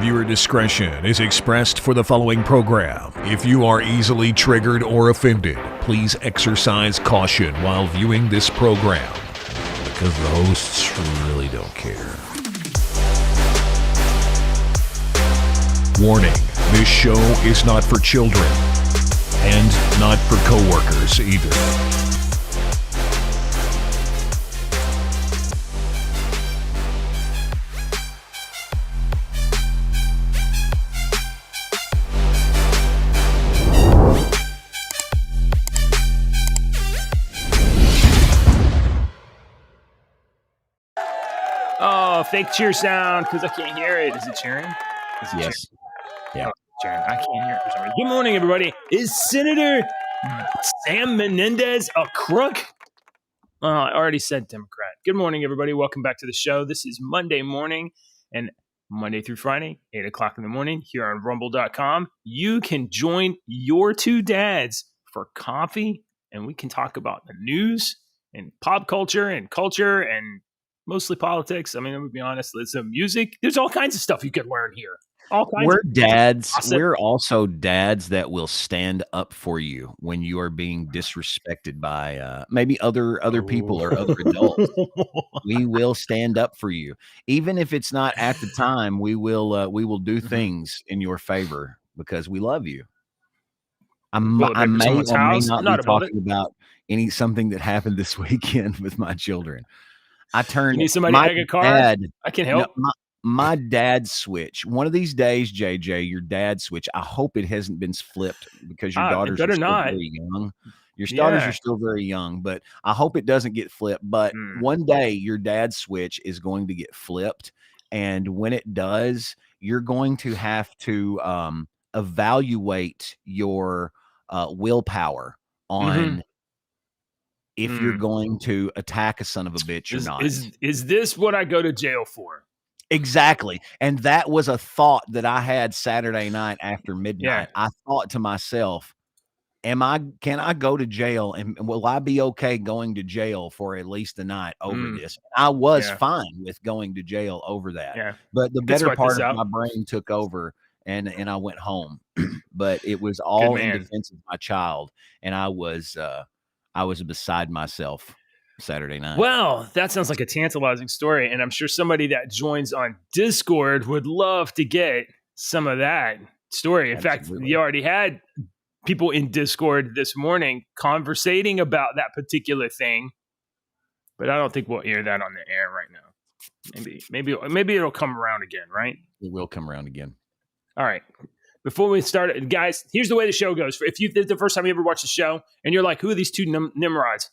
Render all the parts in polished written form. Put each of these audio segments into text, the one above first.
Viewer discretion is expressed for the following program. If you are easily triggered or offended, please exercise caution while viewing this program, because the hosts really don't care. Warning, this show is not for children, and not for coworkers either. Oh, fake cheer sound, because I can't hear it. Is it cheering? Is it Yes. cheering? Yeah. Cheering. I can't hear it for some reason. Good morning, everybody. Is Senator Sam Menendez a crook? I already said Democrat. Good morning, everybody. Welcome back to the show. This is Monday morning, and Monday through Friday, 8 o'clock in the morning, here on rumble.com. You can join your two dads for coffee, and we can talk about the news and pop culture and mostly politics. I mean, I'm going to be honest, there's some music. There's all kinds of stuff you could learn here. All kinds We're of dads. gossip. We're also dads that will stand up for you when you are being disrespected by maybe other people or other adults. We will stand up for you. Even if it's not at the time, we will do things in your favor because we love you. I may or may not be talking about something that happened this weekend with my children. I turned. You need somebody to egg a car? I can help. No, my dad switch. One of these days, JJ, your dad switch. I hope it hasn't been flipped because your daughters are still very young. Your daughters are still very young, but I hope it doesn't get flipped. But one day, your dad's switch is going to get flipped, and when it does, you're going to have to evaluate your willpower on. If you're going to attack a son of a bitch or not. Is this what I go to jail for? Exactly. And that was a thought that I had Saturday night after midnight. I thought to myself, can I go to jail and will I be okay going to jail for at least a night over this? I was fine with going to jail over that. Yeah. But the better part of my brain took over and I went home. But it was all in defense of my child. And I was beside myself Saturday night. Well, that sounds like a tantalizing story, and I'm sure somebody that joins on Discord would love to get some of that story. In fact, you already had people in Discord this morning conversating about that particular thing, but I don't think we'll air that on the air right now. Maybe it'll come around again, right? It will come around again. All right. Before we start, guys, here's the way the show goes. If this is the first time you ever watch the show and you're like, who are these two Nimrods?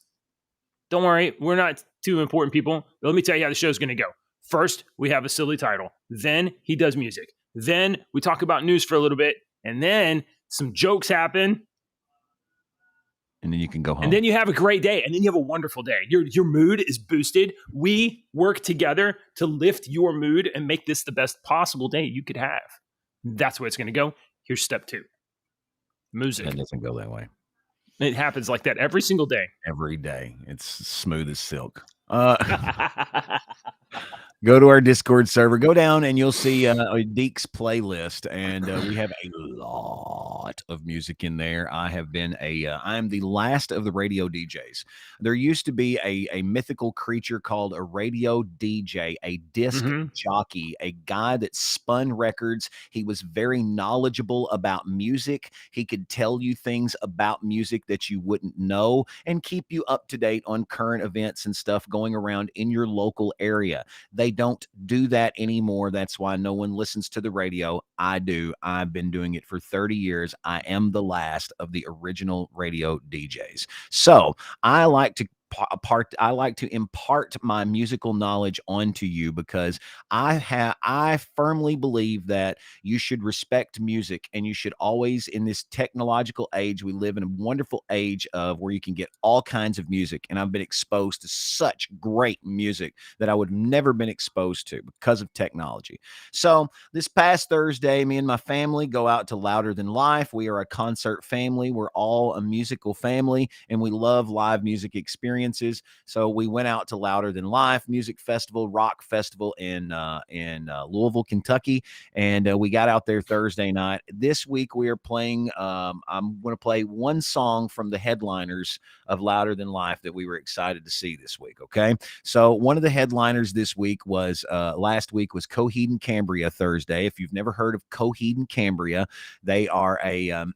Don't worry, we're not two important people. Let me tell you how the show's going to go. First, we have a silly title. Then he does music. Then we talk about news for a little bit. And then some jokes happen. And then you can go home. And then you have a great day. And then you have a wonderful day. Your mood is boosted. We work together to lift your mood and make this the best possible day you could have. That's where it's going to go. Here's step 2. Music. It doesn't go that way. It happens like that every single day. Every day. It's smooth as silk. Go to our Discord server. Go down and you'll see Deke's playlist. And we have a lot of music in there. I am the last of the radio DJs. There used to be a mythical creature called a radio DJ, a disc jockey, a guy that spun records. He was very knowledgeable about music. He could tell you things about music that you wouldn't know and keep you up to date on current events and stuff going around in your local area. They don't do that anymore. That's why no one listens to the radio. I do. I've been doing it for 30 years. I am the last of the original radio DJs. So I like to impart my musical knowledge onto you because I firmly believe that you should respect music and you should always, in this technological age, we live in a wonderful age of where you can get all kinds of music. And I've been exposed to such great music that I would have never been exposed to because of technology. So this past Thursday, me and my family go out to Louder Than Life. We are a concert family. We're all a musical family and we love live music experiences. experiences. So we went out to Louder Than Life Music Festival, Rock Festival in Louisville, Kentucky, and we got out there Thursday night. This week we are playing. I'm going to play one song from the headliners of Louder Than Life that we were excited to see this week. Okay, so one of the headliners this week was last week was Coheed and Cambria Thursday. If you've never heard of Coheed and Cambria, they are a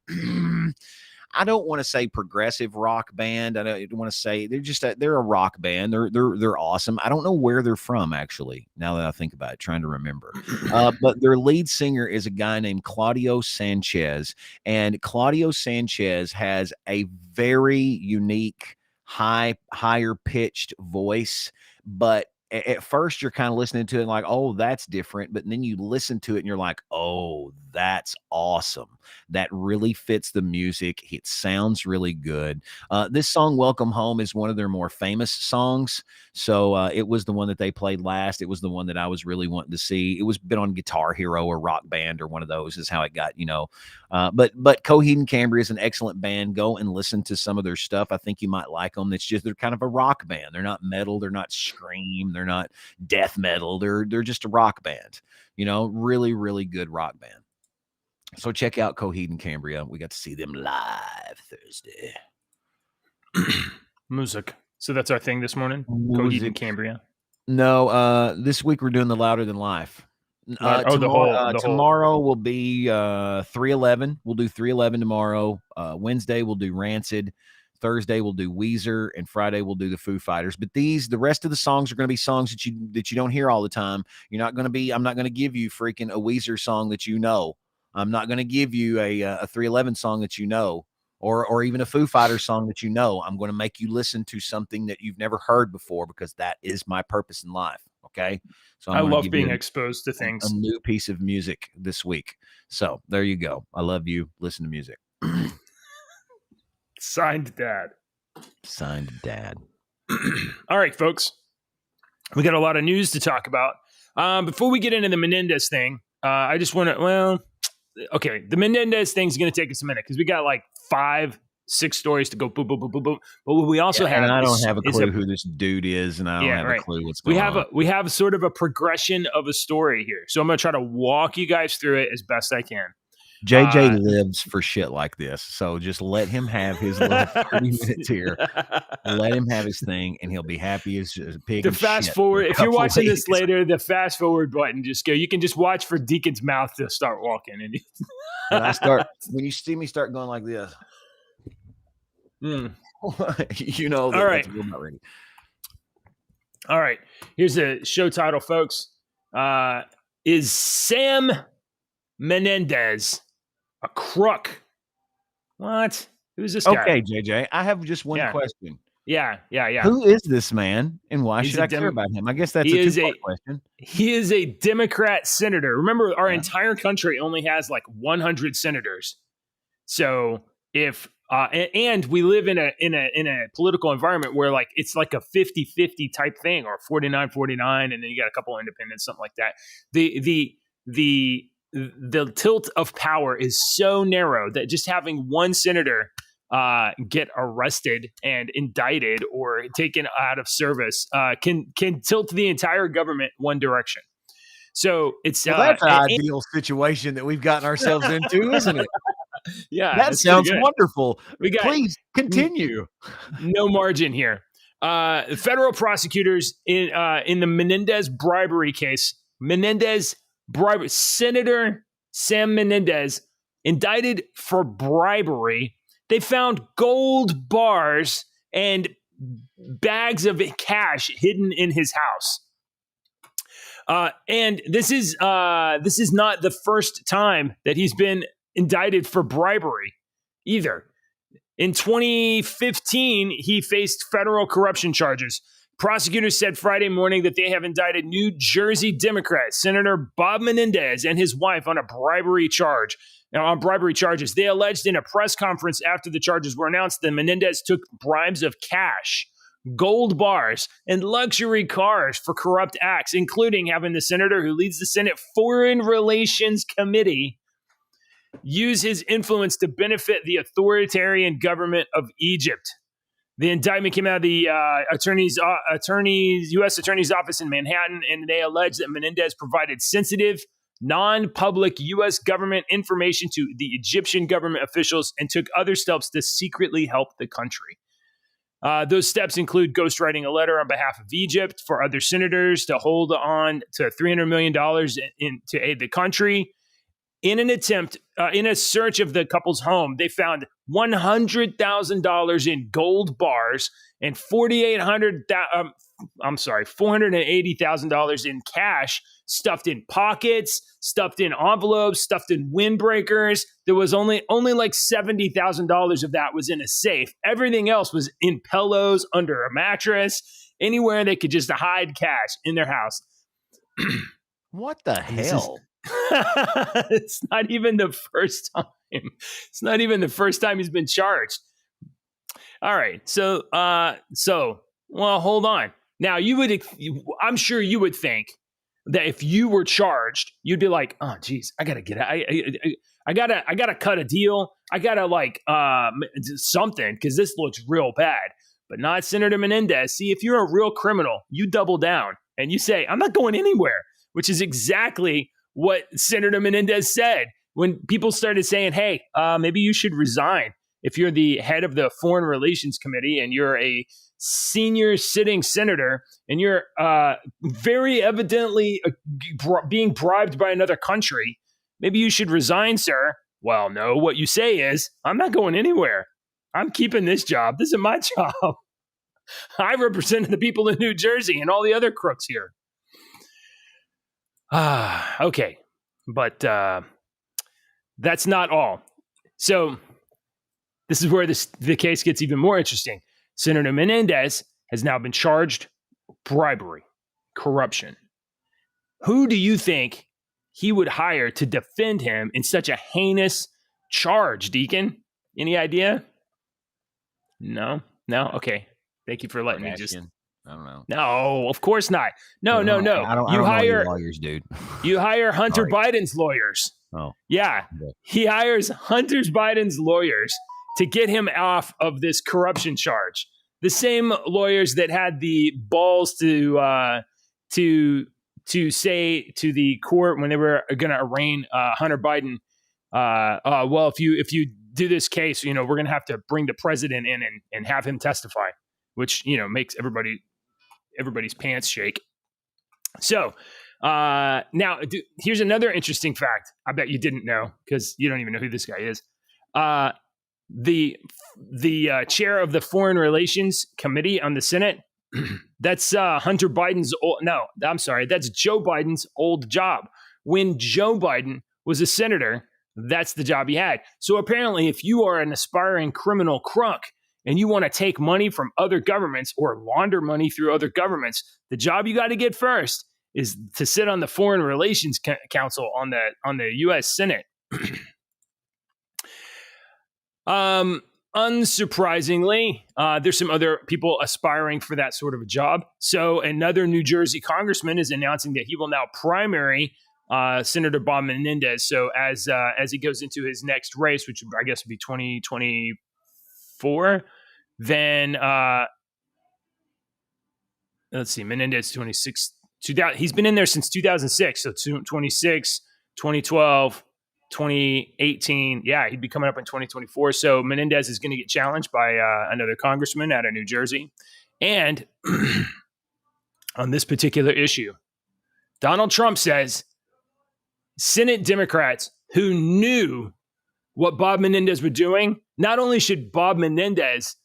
I don't want to say progressive rock band. I don't want to say they're a rock band. They're awesome. I don't know where they're from actually. Now that I think about it, trying to remember. But their lead singer is a guy named Claudio Sanchez, and Claudio Sanchez has a very unique, higher pitched voice, but at first you're kind of listening to it like, oh, that's different. But then you listen to it and you're like, oh, that's awesome. That really fits the music. It sounds really good. This song, Welcome Home, is one of their more famous songs. So it was the one that they played last. It was the one that I was really wanting to see. It was been on Guitar Hero or Rock Band or one of those is how it got, but Coheed and Cambria is an excellent band. Go and listen to some of their stuff. I think you might like them. It's just, they're kind of a rock band. They're not metal. They're not scream. They're not death metal. They're just a rock band, really, really good rock band. So check out Coheed and Cambria. We got to see them live Thursday. Music. So that's our thing this morning. Coheed and Cambria. No, this week we're doing the Louder Than Life. Tomorrow will be 311. We'll do 311 tomorrow. Wednesday we'll do Rancid. Thursday we'll do Weezer, and Friday we'll do the Foo Fighters. But the rest of the songs are going to be songs that you don't hear all the time. I'm not going to give you freaking a Weezer song that you know. I'm not going to give you a 311 song that you know, or even a Foo Fighters song that you know. I'm going to make you listen to something that you've never heard before because that is my purpose in life. Okay, so I love being exposed to things. A new piece of music this week. So there you go. I love you. Listen to music. Signed, Dad. Signed, Dad. All right, folks. We got a lot of news to talk about. Before we get into the Menendez thing, I just want to, okay, the Menendez thing is going to take us a minute because we got like 5-6 stories to go boom, boom, boom, boom, boom. But what we also have, and I don't have a clue who this dude is, and I don't have a clue what's going on. We have sort of a progression of a story here, so I'm going to try to walk you guys through it as best I can. JJ lives for shit like this, so just let him have his little 30 minutes here. Let him have his thing, and he'll be happy as a pig. The fast forward, if you're watching this later, the fast forward button, just go. You can just watch for Deacon's mouth to start walking. And when you see me start going like this, that all right. We're not ready. All right, here's the show title, folks. Is Sam Menendez a crook? What? Who's this guy? Okay, JJ, I have just one question. Yeah. Who is this man, and why should I care about him? I guess that's a two-part question. He is a Democrat senator. Remember, our entire country only has like 100 senators. So if and we live in a political environment where like it's like a 50-50 type thing, or 49-49, and then you got a couple of independents, something like that. The tilt of power is so narrow that just having one senator get arrested and indicted or taken out of service can tilt the entire government one direction. So it's that's an ideal situation that we've gotten ourselves into, isn't it? Yeah, that sounds wonderful. Please continue. No margin here. Federal prosecutors in the Menendez bribery case, Senator Sam Menendez indicted for bribery. They found gold bars and bags of cash hidden in his house. And this is not the first time that he's been indicted for bribery either. In 2015, he faced federal corruption charges. Prosecutors said Friday morning that they have indicted New Jersey Democrat Senator Bob Menendez and his wife on bribery charges. They alleged in a press conference after the charges were announced that Menendez took bribes of cash, gold bars, and luxury cars for corrupt acts, including having the senator who leads the Senate Foreign Relations Committee use his influence to benefit the authoritarian government of Egypt. The indictment came out of the U.S. Attorney's Office in Manhattan, and they allege that Menendez provided sensitive, non-public U.S. government information to the Egyptian government officials and took other steps to secretly help the country. Those steps include ghostwriting a letter on behalf of Egypt for other senators to hold on to $300 million to aid the country. In an attempt, in a search of the couple's home, they found $100,000 in gold bars and $480,000 in cash stuffed in pockets, stuffed in envelopes, stuffed in windbreakers. There was only like $70,000 of that was in a safe. Everything else was in pillows, under a mattress, anywhere they could just hide cash in their house. What the hell? It's not even the first time. It's not even the first time he's been charged. All right. So, well, hold on. Now, I'm sure you would think that if you were charged, you'd be like, oh, geez, I got to get out. I gotta cut a deal. I gotta something because this looks real bad. But not Senator Menendez. See, if you're a real criminal, you double down and you say, I'm not going anywhere, which is exactly what Senator Menendez said when people started saying, hey, maybe you should resign if you're the head of the Foreign Relations Committee and you're a senior sitting senator and you're very evidently being bribed by another country. Maybe you should resign, sir. Well, no, what you say is, I'm not going anywhere. I'm keeping this job. This is my job. I represent the people in New Jersey and all the other crooks here. Okay. But that's not all. So this is where the case gets even more interesting. Senator Menendez has now been charged bribery, corruption. Who do you think he would hire to defend him in such a heinous charge, Deacon? Any idea? No? Okay. Thank you for letting me just... I don't know. No, of course not. No. I don't hire know lawyers, dude. You hire Hunter Biden's lawyers. Oh. Yeah. Okay. He hires Hunter Biden's lawyers to get him off of this corruption charge. The same lawyers that had the balls to say to the court when they were going to arraign Hunter Biden, well, if you do this case, we're going to have to bring the president in and have him testify, which, makes everybody's pants shake. So now here's another interesting fact. I bet you didn't know because you don't even know who this guy is. The chair of the Foreign Relations Committee on the Senate, that's Hunter Biden's that's Joe Biden's old job. When Joe Biden was a senator, that's the job he had. So apparently, if you are an aspiring criminal crook and you want to take money from other governments or launder money through other governments, the job you got to get first is to sit on the Foreign Relations Council on the U.S. Senate. Unsurprisingly, there's some other people aspiring for that sort of a job. So another New Jersey congressman is announcing that he will now primary Senator Bob Menendez. So as he goes into his next race, which I guess would be 2024, then let's see, Menendez 26. He's been in there since 2006. So 26, 2012. 2018, he'd be coming up in 2024. So Menendez is going to get challenged by another congressman out of New Jersey. And on this particular issue, Donald Trump says Senate Democrats who knew what Bob Menendez was doing, not only should Bob Menendez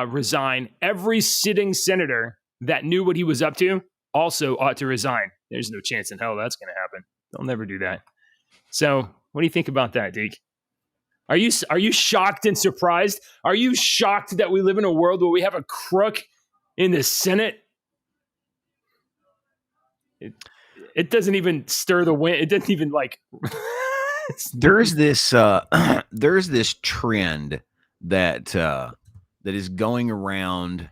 resign, every sitting senator that knew what he was up to also ought to resign. There's no chance in hell that's going to happen. They'll never do that. So what do you think about that, Deke? Are you shocked and surprised? Are you shocked that we live in a world where we have a crook in the Senate? It doesn't even stir the wind. It doesn't even there's this trend that is going around.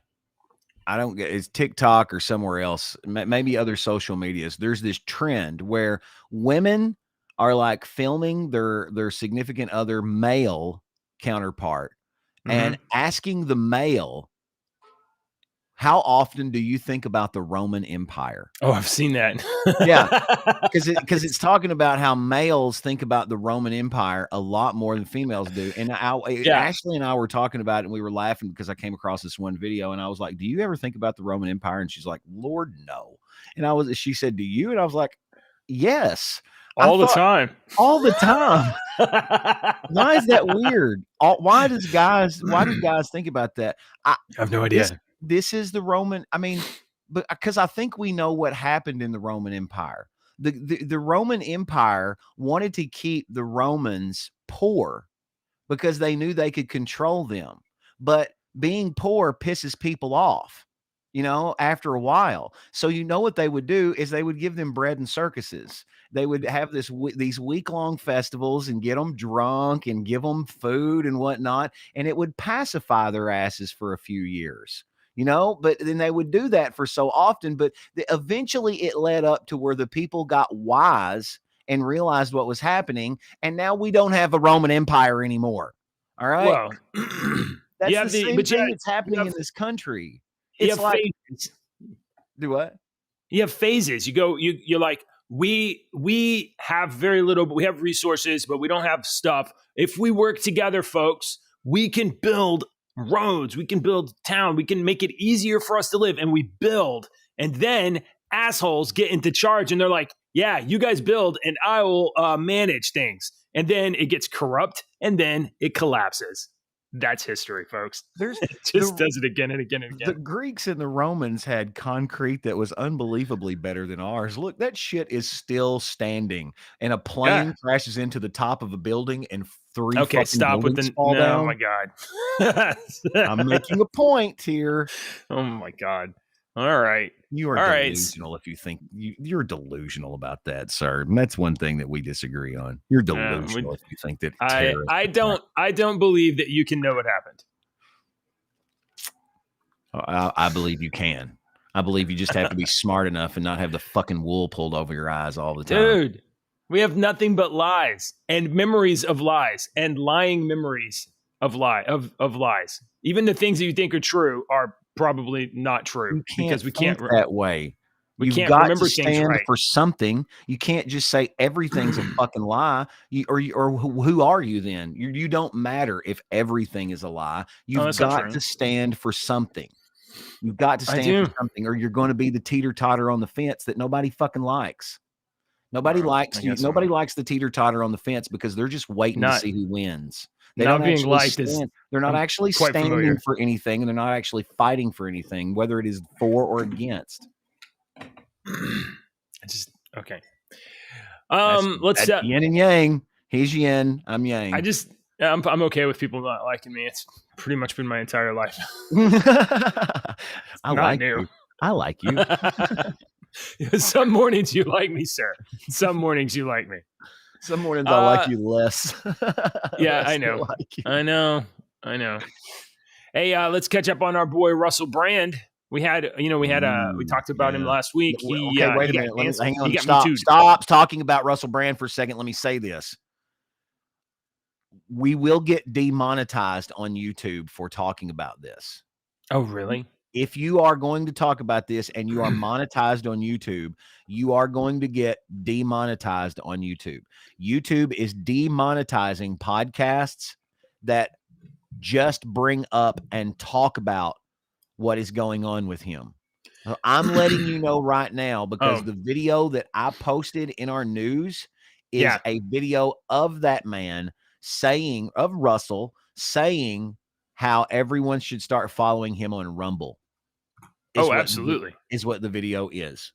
I don't get it's TikTok or somewhere else, maybe other social medias. There's this trend where women are like filming their significant other male counterpart and asking the male how often do you think about the Roman Empire? Oh, I've seen that. Yeah, because it's talking about how males think about the Roman Empire a lot more than females do. And Yeah. Ashley and I were talking about it, and we were laughing because I came across this one video, and I was like, "Do you ever think about the Roman Empire?" And she's like, "Lord, no." And she said, "Do you?" And I was like, "Yes." All the time. All the time. Why is that weird? Why do guys think about that? I have no idea. This is the Roman. I mean, but because I think we know what happened in the Roman Empire. The Roman Empire wanted to keep the Romans poor because they knew they could control them. But being poor pisses people off, after a while. So what they would do is they would give them bread and circuses. They would have these week-long festivals and get them drunk and give them food and whatnot, and it would pacify their asses for a few years. But then they would do that for so often, but eventually it led up to where the people got wise and realized what was happening, and now we don't have a Roman Empire anymore. All right? Well, that's the same thing that's happening in this country. It's like phases. Do what? You have phases. You're like, we have very little, but we have resources, but we don't have stuff. If we work together, folks, we can build roads, we can build town, we can make it easier for us to live, and we build. And then assholes get into charge, and they're like, yeah, you guys build, and I will manage things. And then it gets corrupt, and then it collapses. That's history, folks. It just does it again and again and again. The Greeks and the Romans had concrete that was unbelievably better than ours. Look, that shit is still standing, and a plane crashes into the top of a building, and three stop with the fall down. Oh my god! I'm making a point here. Oh my god! All right, you are delusional if you think you're delusional about that, sir. And that's one thing that we disagree on. You're delusional if you think that. I don't believe that you can know what happened. I believe you can. I believe you just have to be smart enough and not have the fucking wool pulled over your eyes all the time. Dude, we have nothing but lies and memories of lies and lying memories of lies. Even the things that you think are true are probably not true because we can't that way. You've got remember to stand right. for something. You can't just say everything's a fucking lie. Or who are you then? You don't matter if everything is a lie. You've got to stand for something. You've got to stand for something, or you're going to be the teeter-totter on the fence that nobody fucking likes. Nobody likes you. Nobody likes the teeter-totter on the fence because they're just waiting to see who wins. They're not actually standing for anything, and they're not actually fighting for anything, whether it is for or against. Okay. That's yin and yang. He's yin. I'm yang. I'm okay with people not liking me. It's pretty much been my entire life. I like you. I like you. Some mornings you like me, sir. Some mornings you like me. Some mornings I like you less. Yeah, I know. I know. Hey, let's catch up on our boy Russell Brand. We talked about him last week. Wait a minute. Hang on. Stop talking about Russell Brand for a second. Let me say this. We will get demonetized on YouTube for talking about this. Oh, really? If you are going to talk about this and you are monetized on YouTube, you are going to get demonetized on YouTube. YouTube is demonetizing podcasts that just bring up and talk about what is going on with him. I'm letting you know right now because the video that I posted in our news is a video of that man of Russell saying how everyone should start following him on Rumble. Absolutely. Is what the video is.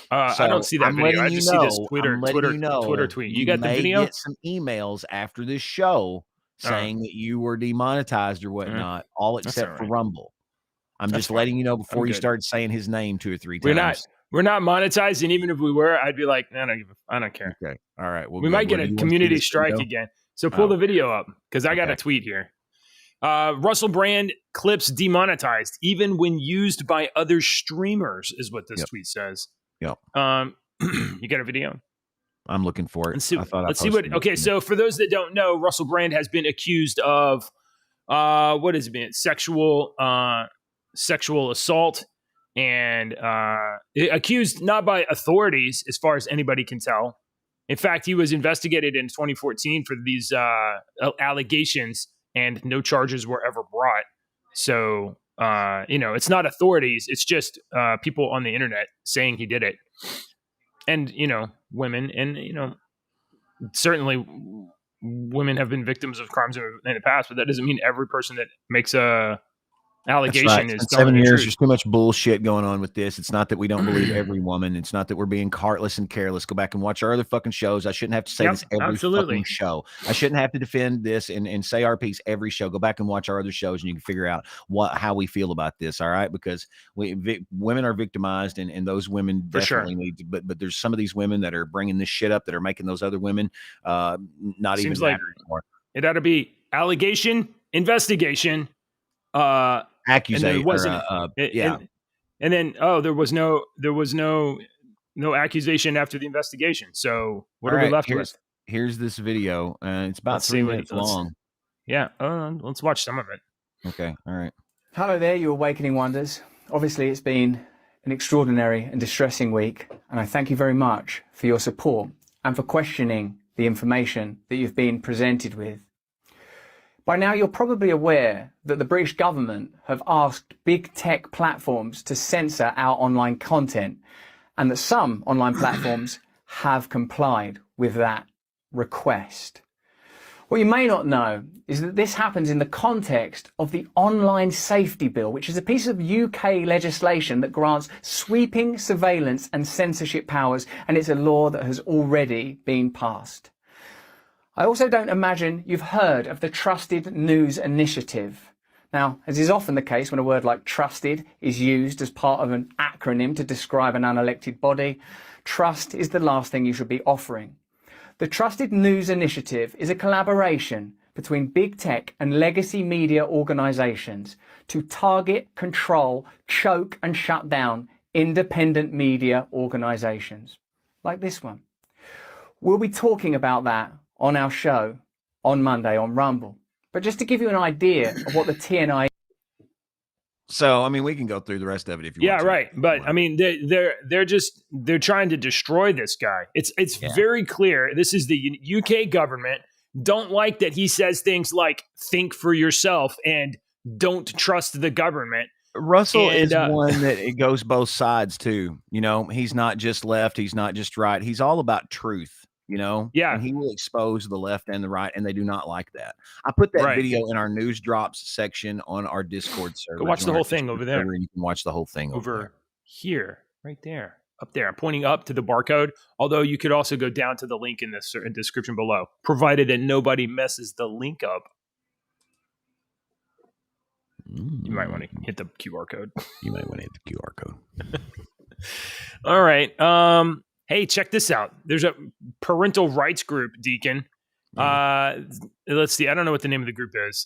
I don't see that video. I just see this Twitter tweet. You got the video? Get some emails after this show saying that you were demonetized or whatnot, all except for Rumble. I'm just letting you know before you start saying his name 2 or 3 times. We're not monetized, and even if we were, I'd be like, I don't care. Okay. All right. Well, we might get a community strike again. So pull the video up because I got a tweet here. Russell Brand clips demonetized even when used by other streamers is what this tweet says. Yep. You got a video? I'm looking for it. Let's see what. Okay, so for those that don't know, Russell Brand has been accused of what has it been? Sexual sexual assault and accused not by authorities, as far as anybody can tell. In fact, he was investigated in 2014 for these allegations, and no charges were ever brought. So, it's not authorities. It's just people on the internet saying he did it. And, women, and, certainly women have been victims of crimes in the past, but that doesn't mean every person that makes a allegation is telling 7 the years. truth. There's too much bullshit going on with this. It's not that we don't believe every woman. It's not that we're being heartless and careless. Go back and watch our other fucking shows. I shouldn't have to say this every fucking show. I shouldn't have to defend this and say our piece every show. Go back and watch our other shows, and you can figure out how we feel about this. All right, because women are victimized, and those women definitely need to. But there's some of these women that are bringing this shit up that are making those other women not even matter anymore. It ought to be allegation, investigation. Accusation, and then there was no accusation after the investigation. So what are we left with? Here's this video. It's about 3 minutes long. Yeah, let's watch some of it. Okay, all right. Hello there, you awakening wonders. Obviously, it's been an extraordinary and distressing week, and I thank you very much for your support and for questioning the information that you've been presented with. By now, you're probably aware that the British government have asked big tech platforms to censor our online content, and that some online platforms have complied with that request. What you may not know is that this happens in the context of the Online Safety Bill, which is a piece of UK legislation that grants sweeping surveillance and censorship powers, and it's a law that has already been passed. I also don't imagine you've heard of the Trusted News Initiative. Now, as is often the case when a word like trusted is used as part of an acronym to describe an unelected body, trust is the last thing you should be offering. The Trusted News Initiative is a collaboration between big tech and legacy media organisations to target, control, choke and shut down independent media organisations, like this one. We'll be talking about that on our show on Monday on Rumble. But just to give you an idea of what the TNI. So, I mean, we can go through the rest of it if you want to. Yeah, right. But I mean, they're trying to destroy this guy. It's very clear. This is the UK government. Don't like that he says things like "think for yourself" and "don't trust the government." Russell is one that it goes both sides too. He's not just left. He's not just right. He's all about truth. Yeah. And he will expose the left and the right, and they do not like that. I put that video in our news drops section on our Discord server. Go watch the whole thing over there. You can watch the whole thing over here, right there, up there. I'm pointing up to the barcode, although you could also go down to the link in the description below, provided that nobody messes the link up. You might want to hit the QR code. You might want to hit the QR code. All right. Hey, check this out. There's a parental rights group, Deacon. Let's see. I don't know what the name of the group is.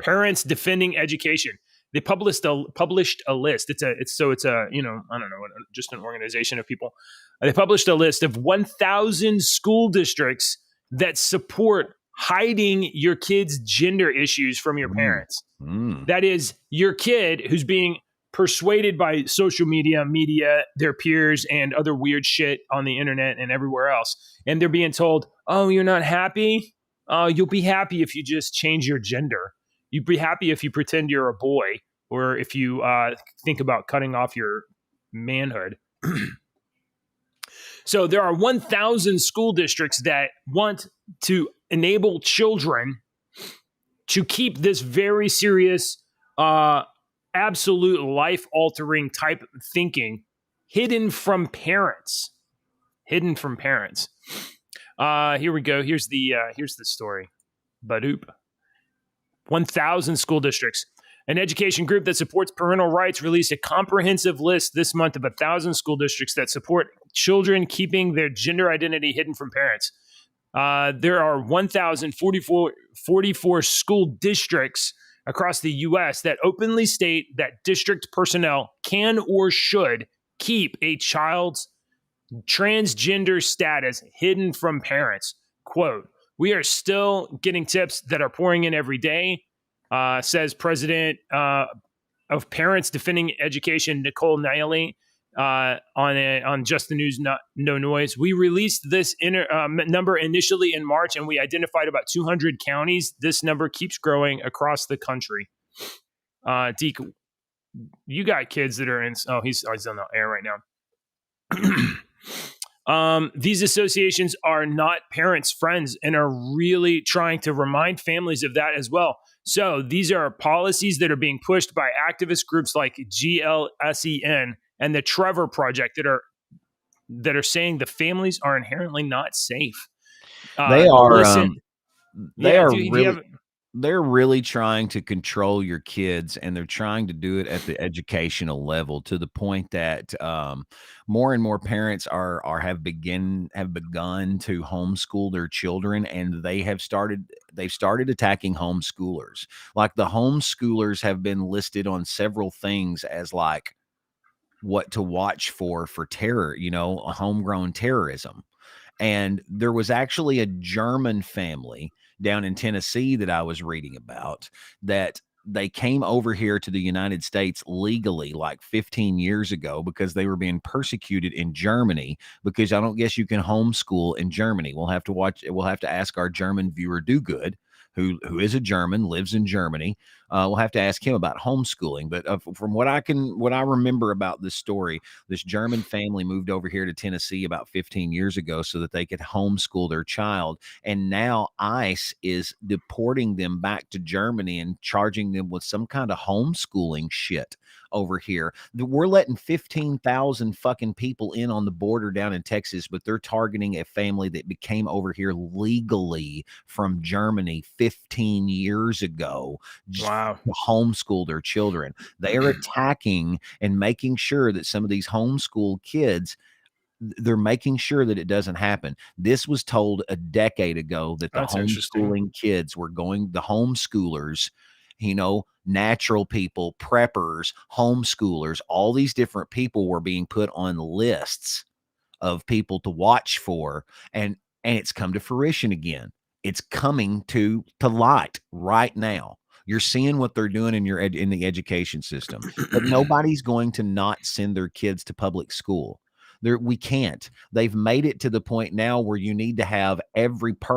Parents Defending Education. They published a list. It's a I don't know, just an organization of people. They published a list of 1,000 school districts that support hiding your kid's gender issues from your parents. That is, your kid who's being persuaded by social media, their peers, and other weird shit on the internet and everywhere else. And they're being told, oh, you're not happy? You'll be happy if you just change your gender. You'd be happy if you pretend you're a boy, or if you think about cutting off your manhood. So there are 1,000 school districts that want to enable children to keep this very serious absolute life-altering type of thinking hidden from parents. Here we go. Here's the story. Badoop. 1,000 school districts. An education group that supports parental rights released a comprehensive list this month of 1,000 school districts that support children keeping their gender identity hidden from parents. There are 1,044 school districts across the U.S. that openly state that district personnel can or should keep a child's transgender status hidden from parents. Quote, we are still getting tips that are pouring in every day, says President of parents defending education, Nicole Niley, on Just the News, No Noise. We released this number initially in March, and we identified about 200 counties. This number keeps growing across the country. Deke, you got kids that are in. Oh, he's on the air right now. These associations are not parents' friends and are really trying to remind families of that as well. So these are policies that are being pushed by activist groups like GLSEN and the Trevor Project that are saying the families are inherently not safe. They are. Listen, They are do you really. have, They're really trying to control your kids, and they're trying to do it at the educational level to the point that more and more parents have begun to homeschool their children, and they've started attacking homeschoolers. Like the homeschoolers have been listed on several things as like what to watch for terror, homegrown terrorism. And there was actually a German family down in Tennessee that I was reading about that they came over here to the United States legally like 15 years ago because they were being persecuted in Germany, because I don't guess you can homeschool in Germany. We'll have to ask our German viewer Do-Good, who is a German, lives in Germany. We'll have to ask him about homeschooling. But from what I remember about this story, this German family moved over here to Tennessee about 15 years ago so that they could homeschool their child. And now ICE is deporting them back to Germany and charging them with some kind of homeschooling shit over here. We're letting 15,000 fucking people in on the border down in Texas, but they're targeting a family that came over here legally from Germany 15 years ago. wow. To homeschool their children. They are attacking and making sure that some of these homeschool kids, they're making sure that it doesn't happen. This was told a decade ago that the That's interesting. homeschooling kids were going, the homeschoolers, natural people, preppers, homeschoolers, all these different people were being put on lists of people to watch for. And it's come to fruition again. It's coming to light right now. You're seeing what they're doing in the education system, but nobody's going to not send their kids to public school. We can't. They've made it to the point now where you need to have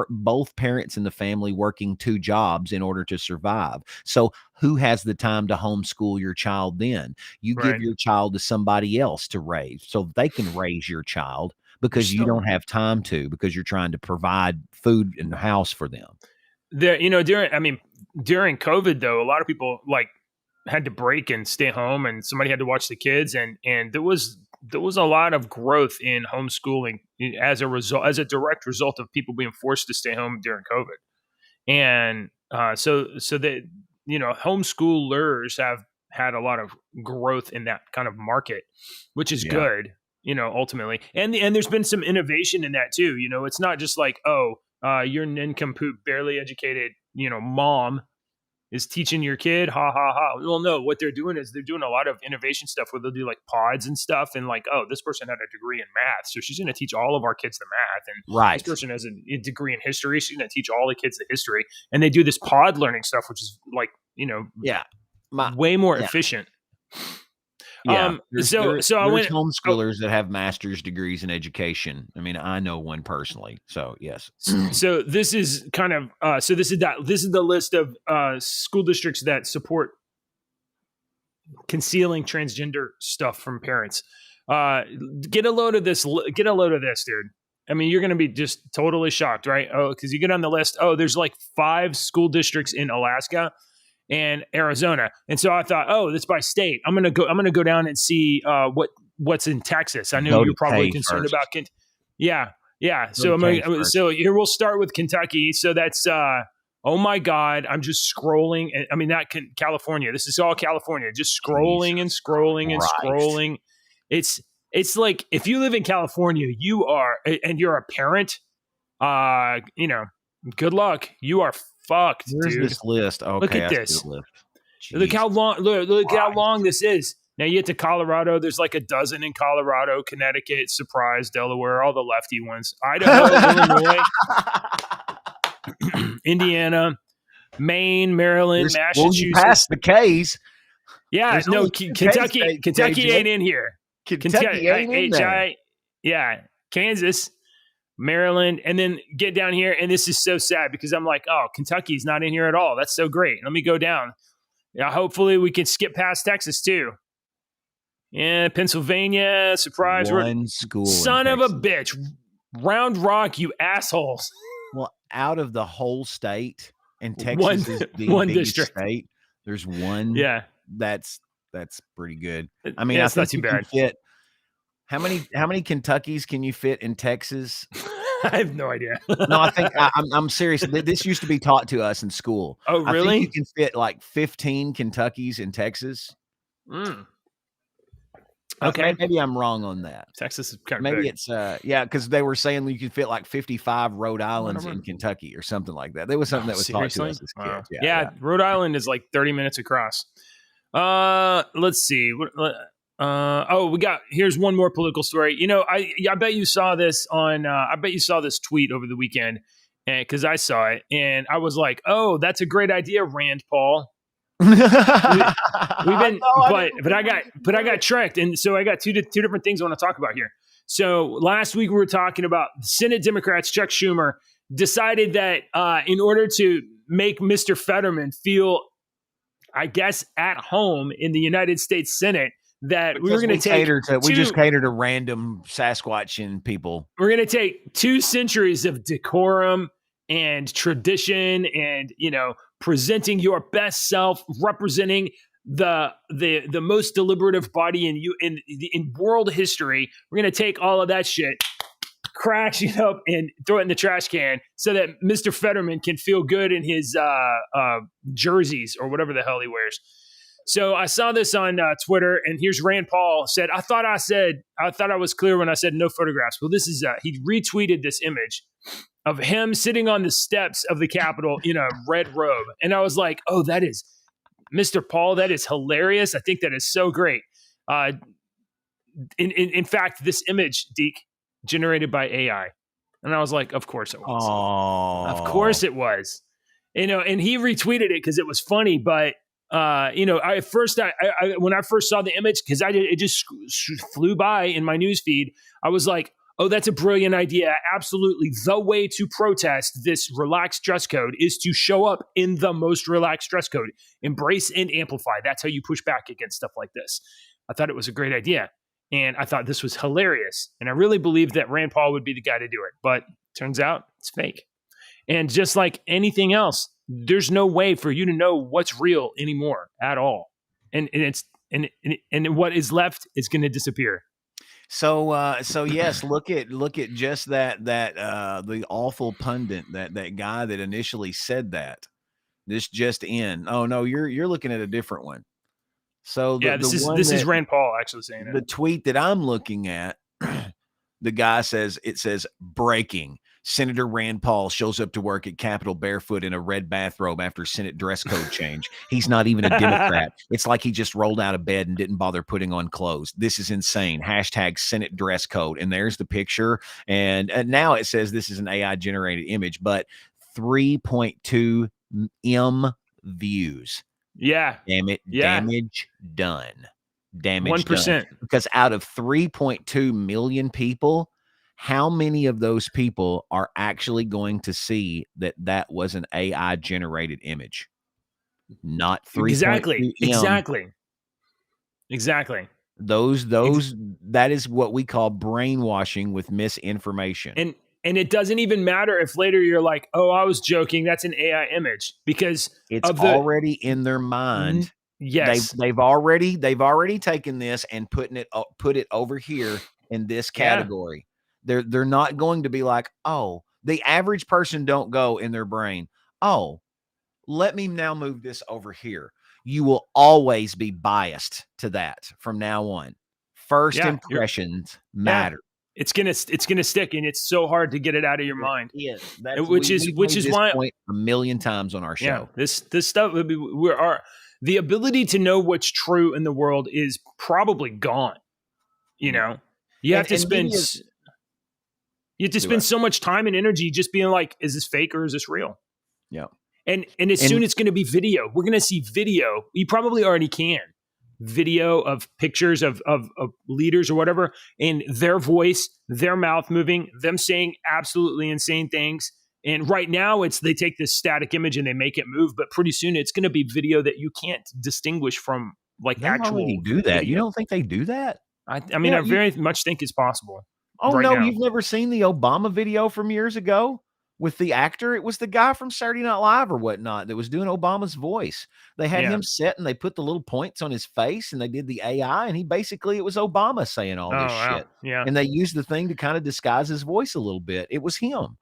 both parents in the family working 2 jobs in order to survive. So who has the time to homeschool your child then? You give your child to somebody else to raise so they can raise your child, because you don't have time to, because you're trying to provide food and house for them. During COVID though, a lot of people had to break and stay home, and somebody had to watch the kids, and there was a lot of growth in homeschooling as a direct result of people being forced to stay home during COVID. And so that, homeschoolers have had a lot of growth in that kind of market, which is good, ultimately. And there's been some innovation in that too. It's not just like, your nincompoop, barely educated, mom is teaching your kid, ha ha ha. Well, no, what they're doing is they're doing a lot of innovation stuff where they'll do like pods and stuff, and this person had a degree in math, so she's going to teach all of our kids the math, and this person has a degree in history, she's going to teach all the kids the history, and they do this pod learning stuff, which is way more efficient. Yeah. There's homeschoolers that have master's degrees in education. I mean, I know one personally. So yes. So this is kind of this is the list of school districts that support concealing transgender stuff from parents. Get a load of this. Get a load of this, dude. I mean, you're going to be just totally shocked, right? Oh, because you get on the list. Oh, there's like 5 school districts in Alaska and Arizona. And so I thought, that's by state. I'm gonna go down and see what's in Texas. I know you're probably concerned about Yeah. So here we'll start with Kentucky. So that's oh my God, I'm just scrolling. I mean, California. This is all California. Just scrolling and scrolling and scrolling. It's like if you live in California, and you're a parent, good luck. You are fucked. Where's dude. This list? Okay, look at this. Look how long. Look how long this is. Now you get to Colorado. There's like a dozen in Colorado, Connecticut, Surprise, Delaware, all the lefty ones. Idaho, Illinois, Indiana, Maine, Maryland, Massachusetts. Well, you passed the K's. Yeah, There's no, only two Kentucky K-States, Kentucky JJ. ain't in here. Kentucky ain't in there. Yeah, Kansas, Maryland, and then get down here. And this is so sad because I'm like, oh, Kentucky's not in here at all. That's so great. Let me go down. Yeah, hopefully we can skip past Texas too. Yeah, Pennsylvania, surprise. One school. Son of a bitch. Round Rock, you assholes. Well, out of the whole state, and Texas is the one biggest district. state, there's one. Yeah. That's pretty good. I mean, Yeah, I it's not think too you bad. can fit. How many Kentuckys can you fit in Texas? I have no idea. No, I think I'm serious. This used to be taught to us in school. Oh, I really? think you can fit like 15 Kentuckys in Texas. Okay. Maybe I'm wrong on that. Texas is kind of Maybe big. it's because they were saying you could fit like 55 Rhode Islands in Kentucky or something like that. There was something that was taught to us as kids. Yeah, Rhode Island is like 30 minutes across. Let's see. Here's one more political story. You know, I bet you saw this on. I bet you saw this tweet over the weekend, because I saw it and I was like, "Oh, that's a great idea, Rand Paul." We've been, but I got tricked, and so I got two different things I want to talk about here. So last week we were talking about Senate Democrats. Chuck Schumer decided that in order to make Mr. Fetterman feel, I guess, at home in the United States Senate, that we were going to take we just cater to random Sasquatchian people. We're going to take 2 centuries of decorum and tradition, and presenting your best self, representing the most deliberative body in world history. We're going to take all of that shit, crash it up, and throw it in the trash can so that Mr. Fetterman can feel good in his jerseys or whatever the hell he wears. So I saw this on Twitter, and here's Rand Paul said, I thought I was clear when I said no photographs. Well, this is he retweeted this image of him sitting on the steps of the Capitol in a red robe. And I was like, oh, that is Mr. Paul. That is hilarious. I think that is so great. In fact, this image, Deke, generated by AI. And I was like, of course it was. Oh. Of course it was. And he retweeted it because it was funny. But, when I first saw the image, because it just flew by in my news feed, I was like, oh, that's a brilliant idea. Absolutely. The way to protest this relaxed dress code is to show up in the most relaxed dress code. Embrace and amplify. That's how you push back against stuff like this. I thought it was a great idea. And I thought this was hilarious. And I really believed that Rand Paul would be the guy to do it. But turns out it's fake. And just like anything else, there's no way for you to know what's real anymore at all. And what is left is going to disappear. So yes, look at just that the awful pundit, that guy that initially said that. This just in. Oh no, you're looking at a different one. So this is Rand Paul actually saying it. The tweet that I'm looking at, the guy says, breaking. Senator Rand Paul shows up to work at Capitol barefoot in a red bathrobe after Senate dress code change. He's not even a Democrat. It's like he just rolled out of bed and didn't bother putting on clothes. This is insane. # Senate dress code. And there's the picture. And now it says this is an AI generated image, but 3.2 M views. Yeah. Damn it. Yeah. Damage done. Damage 1%. Done. Because out of 3.2 million people, how many of those people are actually going to see that was an AI generated image? Not 3.2 Exactly. Those that is what we call brainwashing with misinformation. And it doesn't even matter if later you're like, "Oh, I was joking. That's an AI image," because it's already in their mind. Yes, they've already taken this and put it over here in this category. Yeah. They're not going to be like, oh, the average person don't go in their brain, oh, let me now move this over here. You will always be biased to that from now on. First impressions matter. It's gonna stick, and it's so hard to get it out of your mind. Yeah, which is why point a million times on our show. Yeah, this stuff the ability to know what's true in the world is probably gone. You know, you have to spend so much time and energy just being like, is this fake or is this real? Yeah. And soon it's going to be video. We're going to see video. You probably already can. video of pictures of leaders or whatever, and their voice, their mouth moving, them saying absolutely insane things. And right now they take this static image and they make it move, but pretty soon it's going to be video that you can't distinguish from like They actual already do that. You video. don't think they do that? I mean, I very much think it's possible. Oh, right no, now. You've never seen the Obama video from years ago with the actor? It was the guy from Saturday Night Live or whatnot that was doing Obama's voice. They had him sit and they put the little points on his face and they did the AI, and it was Obama saying all this shit. Yeah. And they used the thing to kind of disguise his voice a little bit. It was him.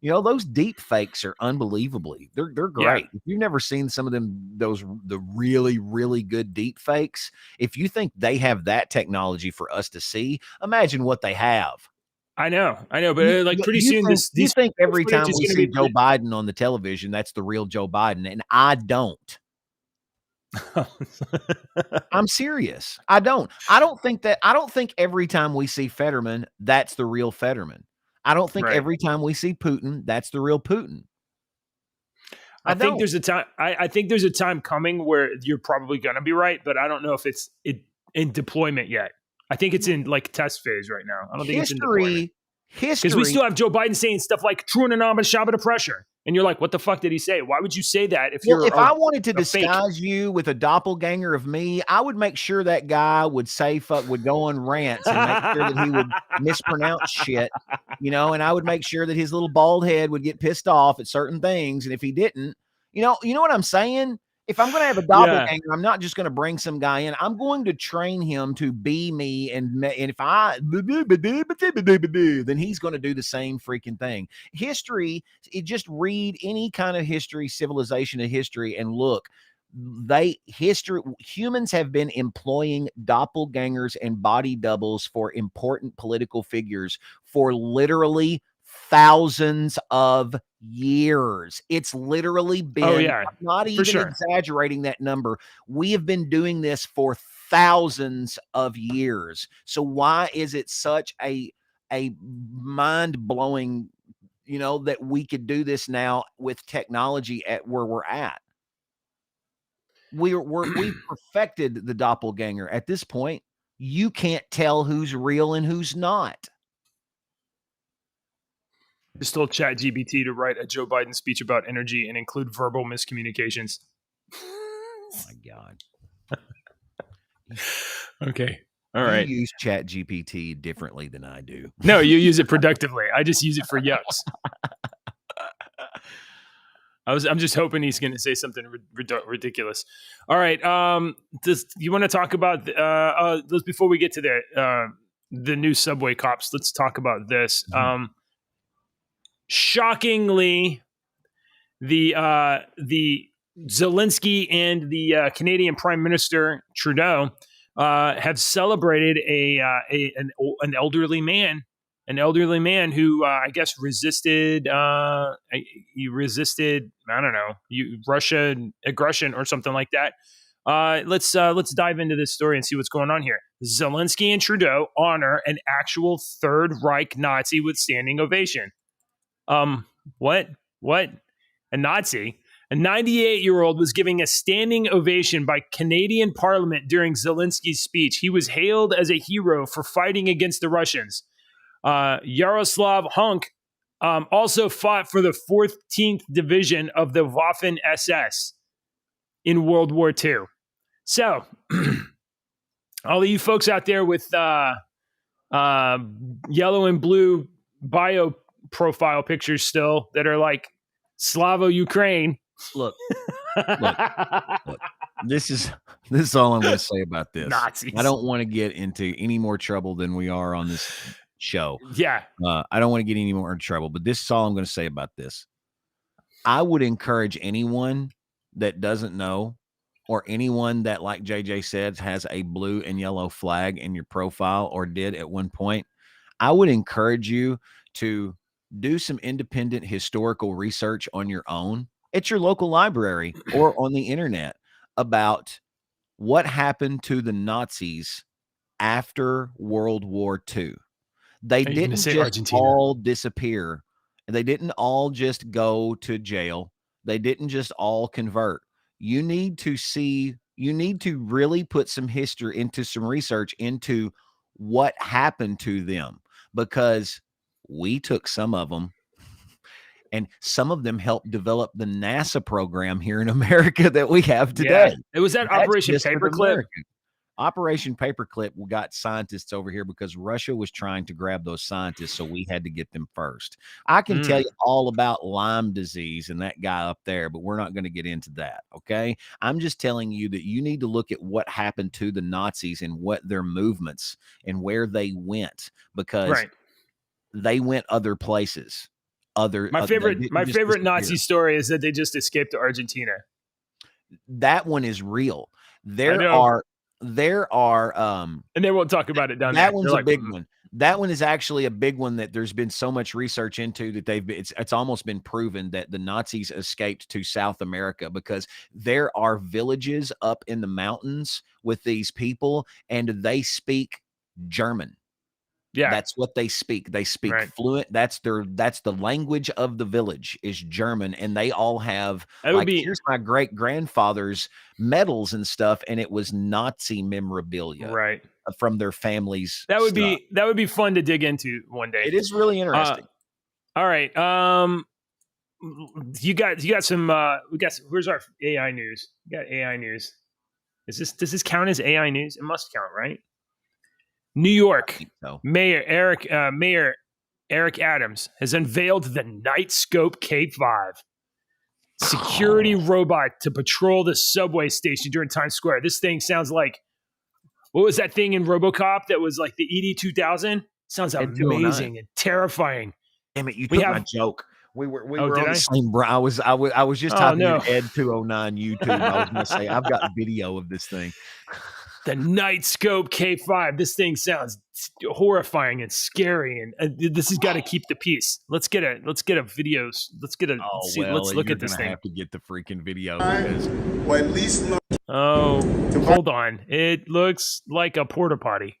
You know, those deep fakes are unbelievably. They're great. Yeah. If you've never seen some of them, the really, really good deep fakes, if you think they have that technology for us to see, imagine what they have. I know, but like pretty soon, you think every time we see Joe Biden on the television, that's the real Joe Biden, and I don't. I'm serious. I don't think every time we see Fetterman, that's the real Fetterman. I don't think every time we see Putin, that's the real Putin. I think there's a time. I think there's a time coming where you're probably going to be right, but I don't know if it's in deployment yet. I think it's in like test phase right now. I don't think it's in deployment. Because we still have Joe Biden saying stuff like "true and anonymous shabba pressure," and you're like, "What the fuck did he say? Why would you say that if you're?" If I wanted to disguise you with a doppelganger of me, I would make sure that guy would say fuck, would go on rants and make sure that he would mispronounce shit, you know, and I would make sure that his little bald head would get pissed off at certain things, and if he didn't, you know what I'm saying? If I'm going to have a doppelganger, I'm not just going to bring some guy in. I'm going to train him to be me, and if then he's going to do the same freaking thing. History, just read any kind of history, civilization of history, and look. Humans have been employing doppelgangers and body doubles for important political figures for literally thousands of years. It's literally been, not even exaggerating that number. We have been doing this for thousands of years. So why is it such a mind-blowing, that we could do this now with technology at where we're at? We've perfected the doppelganger. At this point, you can't tell who's real and who's not. Just told ChatGPT to write a Joe Biden speech about energy and include verbal miscommunications. Oh my God. Okay. All right. You use ChatGPT differently than I do. No, you use it productively. I just use it for yucks. I'm just hoping he's going to say something ridiculous. All right. You want to talk about before we get to the new subway cops? Let's talk about this. Shockingly, the Zelensky and the Canadian Prime Minister Trudeau have celebrated an elderly man. An elderly man who I guess resisted. He resisted. I don't know, Russian aggression or something like that. Let's dive into this story and see what's going on here. Zelensky and Trudeau honor an actual Third Reich Nazi with standing ovation. What? A Nazi? A 98-year-old was giving a standing ovation by Canadian Parliament during Zelensky's speech. He was hailed as a hero for fighting against the Russians. Yaroslav Hunk also fought for the 14th Division of the Waffen SS in World War II. So, all of you folks out there with yellow and blue bio profile pictures still that are like Slavo Ukraine. Look. This is all I'm going to say about this. Nazis. I don't want to get into any more trouble than we are on this show. Yeah. I don't want to get any more in trouble, but this is all I'm going to say about this. I would encourage anyone that doesn't know, or anyone that, like JJ said, has a blue and yellow flag in your profile or did at one point, I would encourage you to do some independent historical research on your own at your local library or on the internet about what happened to the Nazis after World War II. They didn't just Argentina. all disappear. They didn't all just go to jail. They didn't just all convert. You need to see you need to really put some history into some research into what happened to them, because we took some of them, and some of them helped develop the NASA program here in America that we have today. It was that That's Operation just for the Paperclip. American. Operation Paperclip got scientists over here because Russia was trying to grab those scientists, so we had to get them first. I can tell you all about Lyme disease and that guy up there, but we're not going to get into that, okay? I'm just telling you that you need to look at what happened to the Nazis and what their movements and where they went, because they went other places. My favorite Nazi story is that they just escaped to Argentina. That one is real. There are and they won't talk about it down there. That one's a big one. That one is actually a big one that there's been so much research into that it's almost been proven that the Nazis escaped to South America, because there are villages up in the mountains with these people and they speak German. Yeah, that's what they speak. They speak fluent. That's the language of the village is German, and they all have here's my great grandfather's medals and stuff, and it was Nazi memorabilia, from their families. That would be fun to dig into one day. It is really interesting. All right, you got some. Where's our AI news? You got AI news. Does this count as AI news? It must count, right? New York Mayor Eric Adams has unveiled the Nightscope K5 security robot to patrol the subway station during Times Square. This thing sounds like, what was that thing in RoboCop that was like the ED-2000? Sounds amazing and terrifying. Damn it, you took my joke. We were on the same. I was just typing in Ed 209 YouTube. I was going to say I've got video of this thing. The Nightscope K5. This thing sounds horrifying and scary, and this has got to keep the peace. Let's get a video. Let's look at this thing. Have to get the freaking video. Or at least hold on. It looks like a porta potty.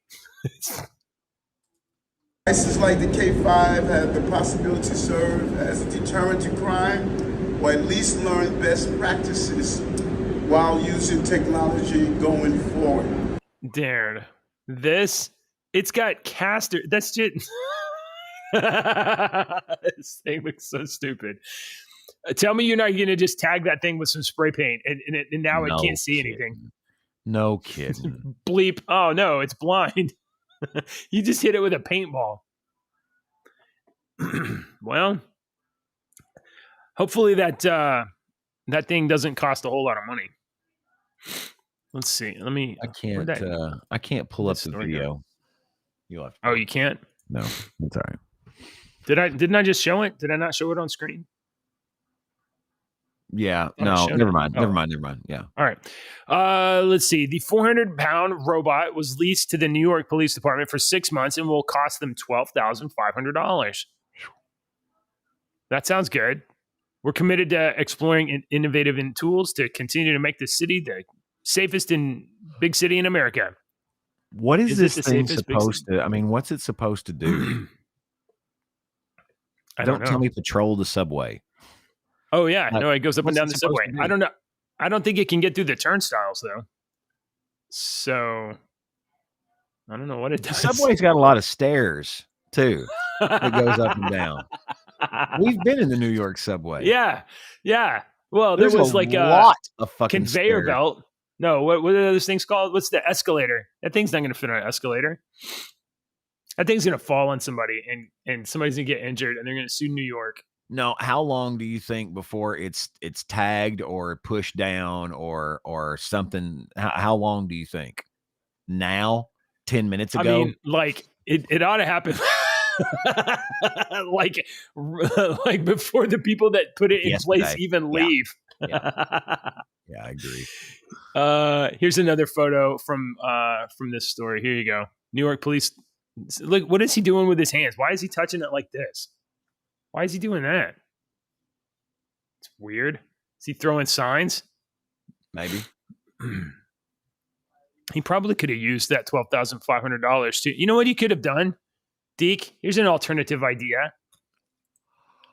Devices like the K5 have the possibility to serve as a deterrent to crime, or at least learn best practices while using technology going forward. Darn. It's got caster. That's just. This thing looks so stupid. Tell me you're not going to just tag that thing with some spray paint and now it can't see anything. No kidding. Bleep. Oh, no, it's blind. You just hit it with a paintball. Well, hopefully that thing doesn't cost a whole lot of money. Let's see. I can't pull up the video. You'll have to. Oh, you can't? No, it's all right. Didn't I just show it? Did I not show it on screen? Yeah. No, never mind. Yeah. All right. Let's see. The 400-pound robot was leased to the New York Police Department for 6 months and will cost them $12,500. That sounds good. We're committed to exploring innovative tools to continue to make the city the safest big city in America. What is this thing supposed to? I mean, what's it supposed to do? Don't tell me patrol the subway. Oh yeah, no, it goes up and down the subway. I don't know. I don't think it can get through the turnstiles though. So I don't know what it does. The subway's got a lot of stairs too. It goes up and down. We've been in the New York subway. Yeah. Well, there was like a lot of fucking conveyor belt. No, what are those things called? What's the escalator? That thing's not going to fit on an escalator. That thing's going to fall on somebody, and somebody's going to get injured, and they're going to sue New York. No, how long do you think before it's tagged or pushed down or something? How long do you think? Now, 10 minutes ago? I mean, like it ought to happen. like before the people that put it in place even leave. Yeah, I agree. Here's another photo from this story. Here you go. New York police. Look, what is he doing with his hands? Why is he touching it like this? Why is he doing that? It's weird. Is he throwing signs? Maybe. He probably could have used that $12,500 to. You know what he could have done? Deke, here's an alternative idea.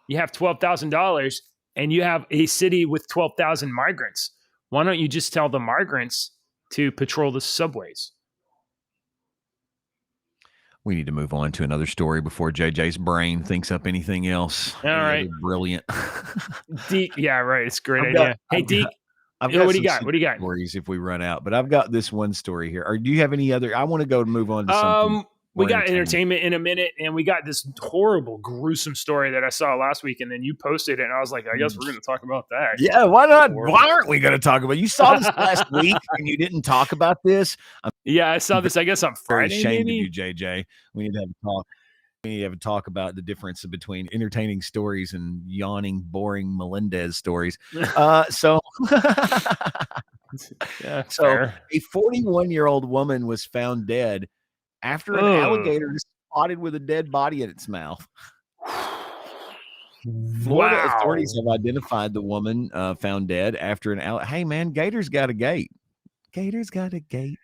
You have $12,000 and you have a city with 12,000 migrants. Why don't you just tell the migrants to patrol the subways. We need to move on to another story before JJ's brain thinks up anything else. All right. Brilliant. Deke, yeah, right. It's a great I've idea. got- Hey, I've Deke, I've what do you some got? What do you got? stories if we run out, but I've got this one story here. Or do you have any other? I want to go and move on to something. We more got entertainment in a minute, and we got this horrible, gruesome story that I saw last week, and then you posted it, and I was like, I guess we're going to talk about that. Yeah, why not? Horrible. Why aren't we going to talk about it? You saw this last week and you didn't talk about this. Yeah, I saw this, I guess, on Very Friday, ashamed maybe? of you, JJ. We need to have a talk. We need to have a talk about the difference between entertaining stories and yawning, boring Melendez stories. So Yeah, So fair. a 41-year-old woman was found dead after an alligator is spotted with a dead body in its mouth. Florida authorities have identified the woman found dead after an hey man, gators got a gate. Gators got a gate.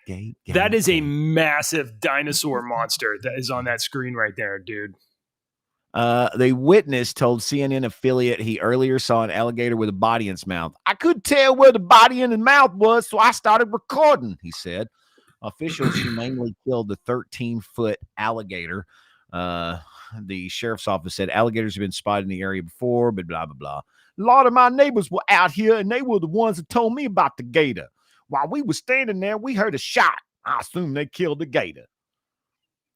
That is a massive dinosaur monster that is on that screen right there, dude. The witness told CNN affiliate he earlier saw an alligator with a body in its mouth. I couldn't tell where the body in the mouth was, so I started recording, he said. Officials humanely killed the 13-foot alligator. The sheriff's office said alligators have been spotted in the area before, but blah, blah, blah. A lot of my neighbors were out here, and they were the ones that told me about the gator. While we were standing there, we heard a shot. I assume they killed the gator.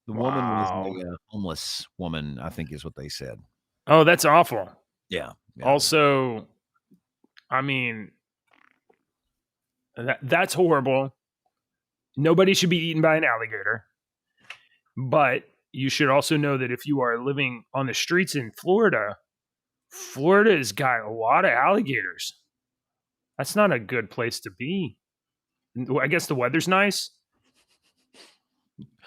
The woman was a homeless woman, I think is what they said. Oh, that's awful. Yeah. Also, I mean, that's horrible. Nobody should be eaten by an alligator. But you should also know that if you are living on the streets in Florida, Florida has got a lot of alligators. That's not a good place to be. I guess the weather's nice.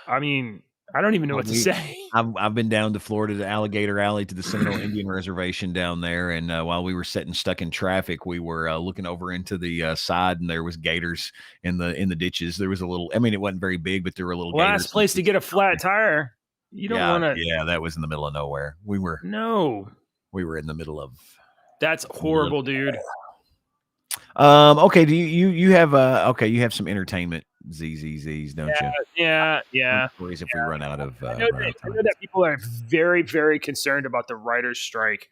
I mean, I don't even know what to say. I've been down to Florida, to Alligator Alley, to the Seminole Indian Reservation down there, and while we were sitting stuck in traffic, we were looking over into the side, and there was gators in the ditches. There was a little. I mean, it wasn't very big, but there were little. Last gators place to get a flat tire. You don't want to. Yeah, that was in the middle of nowhere. We were in the middle of. That's horrible, dude. Okay. Do you have you have some entertainment ZZZs, don't you? Yeah. Stories if we run out of. I know that people are very, very concerned about the writers' strike.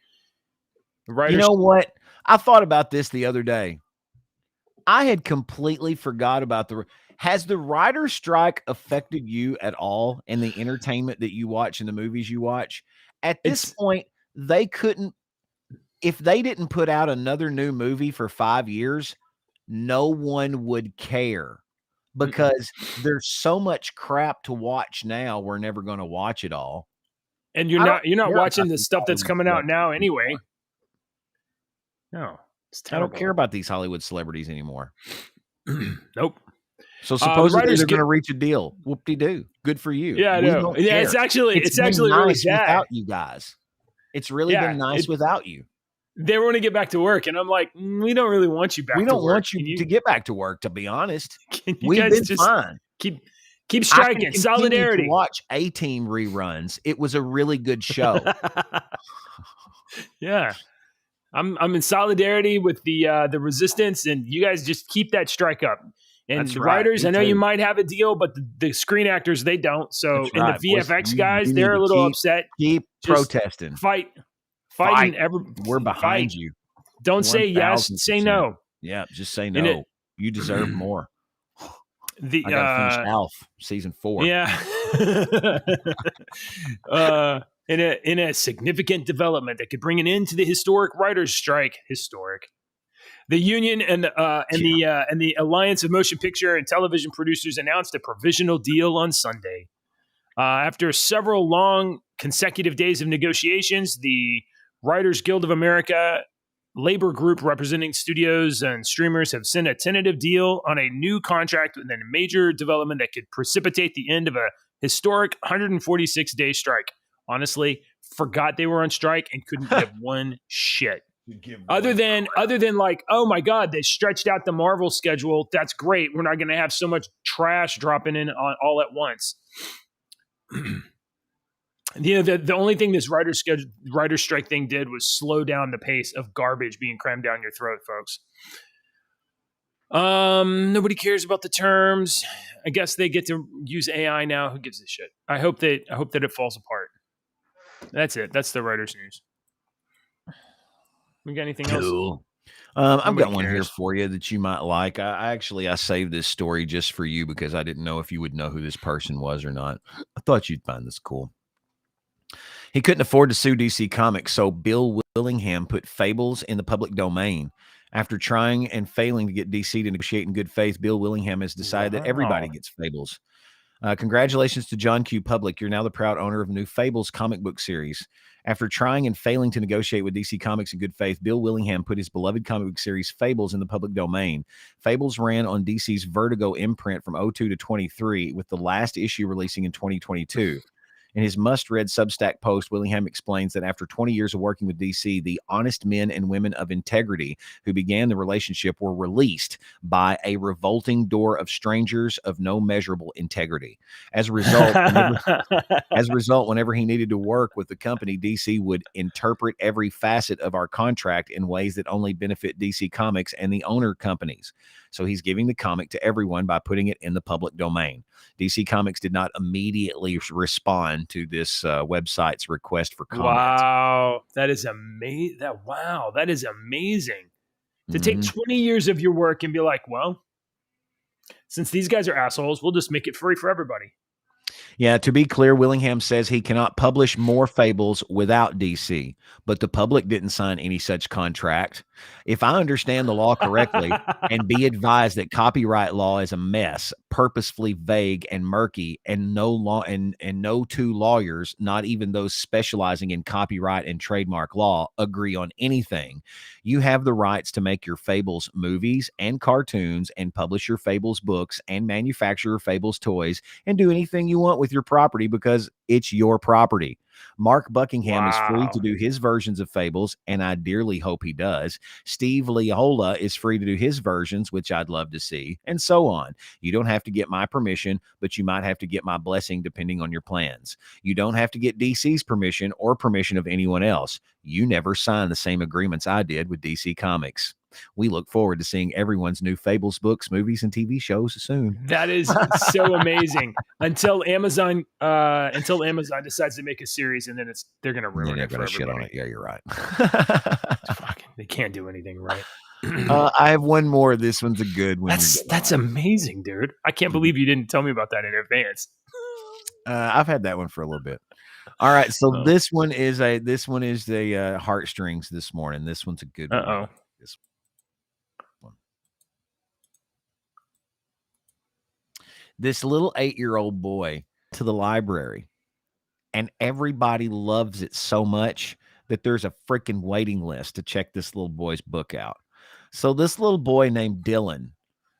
You know what? I thought about this the other day. I had completely forgot about Has the writers' strike affected you at all in the entertainment that you watch and the movies you watch? At this point, they couldn't. If they didn't put out another new movie for 5 years, no one would care because there's so much crap to watch now. We're never going to watch it all. And you're not watching the stuff that's coming out now anyway. No, it's terrible. I don't care about these Hollywood celebrities anymore. Nope. So supposedly they're going to reach a deal. Whoop-de-doo. Good for you. Yeah, I know. Yeah, it's actually really sad without you guys. It's really been nice without you. They want to get back to work, and I'm like, we don't really want you back to work. We don't want you to get back to work, to be honest. We've been just fine. Keep striking. Solidarity. To watch A-Team reruns. It was a really good show. Yeah. I'm in solidarity with the resistance, and you guys just keep that strike up. And the writers, I know you might have a deal, but the screen actors, they don't. So, and the VFX guys, they're a little upset. Keep protesting. Fight. We're behind you. Don't say yes, say no. Yeah, just say no. You deserve more. I gotta finish Alf season 4. Yeah. In a significant development that could bring an end to the historic writers' strike. The union and the Alliance of Motion Picture and Television Producers announced a provisional deal on Sunday. After several long consecutive days of negotiations, the Writers Guild of America labor group representing studios and streamers have sent a tentative deal on a new contract with a major development that could precipitate the end of a historic 146-day strike. Honestly, forgot they were on strike and couldn't give one shit. Other than like, oh my God, they stretched out the Marvel schedule. That's great. We're not going to have so much trash dropping in all at once. The only thing this writer's strike thing did was slow down the pace of garbage being crammed down your throat, folks. Nobody cares about the terms. I guess they get to use AI now. Who gives a shit? I hope that it falls apart. That's it. That's the writer's news. We got anything else? Cool. I've Nobody got one here cares. for you that you might like. I saved this story just for you because I didn't know if you would know who this person was or not. I thought you'd find this cool. He couldn't afford to sue DC Comics, so Bill Willingham put Fables in the public domain. After trying and failing to get DC to negotiate in good faith, Bill Willingham has decided that everybody Wow. gets Fables. Congratulations to John Q. Public. You're now the proud owner of a new Fables comic book series. After trying and failing to negotiate with DC Comics in good faith, Bill Willingham put his beloved comic book series Fables in the public domain. Fables ran on DC's Vertigo imprint from 02 to 23, with the last issue releasing in 2022. In his must-read Substack post, Willingham explains that after 20 years of working with DC, the honest men and women of integrity who began the relationship were released by a revolting door of strangers of no measurable integrity. As a result, whenever he needed to work with the company, DC would interpret every facet of our contract in ways that only benefit DC Comics and the owner companies. So he's giving the comic to everyone by putting it in the public domain. DC Comics did not immediately respond to this website's request for comment. Wow, that is amazing. That is amazing. To take 20 years of your work and be like, well, since these guys are assholes, we'll just make it free for everybody. Yeah, to be clear, Willingham says he cannot publish more Fables without DC, but the public didn't sign any such contract. If I understand the law correctly, and be advised that copyright law is a mess, purposefully vague and murky, and no two lawyers, not even those specializing in copyright and trademark law, agree on anything. You have the rights to make your Fables movies and cartoons, and publish your Fables books, and manufacture your Fables toys, and do anything you want with your property because it's your property. Mark Buckingham is free to do his versions of Fables, and I dearly hope he does. Steve Leola is free to do his versions, which I'd love to see, and so on. You don't have to get my permission, but you might have to get my blessing depending on your plans. You don't have to get DC's permission or permission of anyone else. You never signed the same agreements I did with DC Comics. We look forward to seeing everyone's new Fables books, movies, and TV shows soon. That is so amazing. Until Amazon decides to make a series, and then they're going to ruin it for everybody. Shit on it. Yeah, you're right. They can't do anything right. I have one more. This one's a good one. That's amazing, dude. I can't believe you didn't tell me about that in advance. I've had that one for a little bit. All right, so this one is the heartstrings this morning. This one's a good one. Uh-oh. This little 8-year-old boy to the library, and everybody loves it so much that there's a freaking waiting list to check this little boy's book out. So this little boy named Dylan,